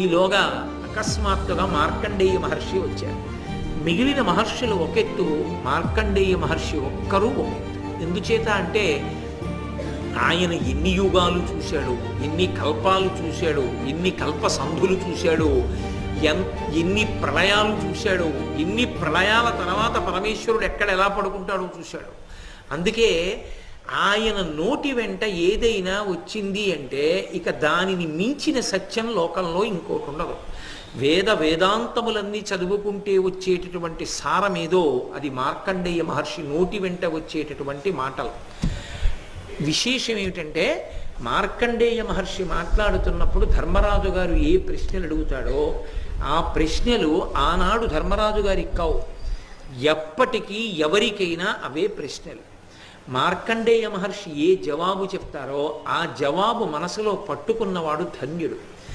ఈలోగా అకస్మాత్తుగా మార్కండేయ మహర్షి వచ్చారు. మిగిలిన మహర్షులు ఒకెత్తు, మార్కండేయ మహర్షి ఒక్కరూ ఒకెత్తు. ఎందుచేత అంటే ఆయన ఎన్ని యుగాలు చూశాడు, ఎన్ని కల్పాలు చూశాడు, ఎన్ని కల్ప సంధులు చూశాడు, ఎన్ని ప్రళయాలు చూశాడు, ఎన్ని ప్రళయాల తర్వాత పరమేశ్వరుడు ఎక్కడ ఎలా పడుకుంటాడో చూశాడు. అందుకే ఆయన నోటి వెంట ఏదైనా వచ్చింది అంటే ఇక దానిని మించిన సత్యం లోకంలో ఇంకోటి ఉండదు. వేదాంతములన్నీ చదువుకుంటే వచ్చేటటువంటి సారమేదో అది మార్కండేయ మహర్షి నోటి వెంట వచ్చేటటువంటి మాటలు. విశేషం ఏమిటంటే మార్కండేయ మహర్షి మాట్లాడుతున్నప్పుడు ధర్మరాజు గారు ఏ ప్రశ్నలు అడుగుతాడో ఆ ప్రశ్నలు ఆనాడు ధర్మరాజు గారికి కావు, ఎప్పటికీ ఎవరికైనా అవే ప్రశ్నలు. మార్కండేయ మహర్షి ఏ జవాబు చెప్తారో ఆ జవాబు మనసులో పట్టుకున్నవాడు ధన్యుడు.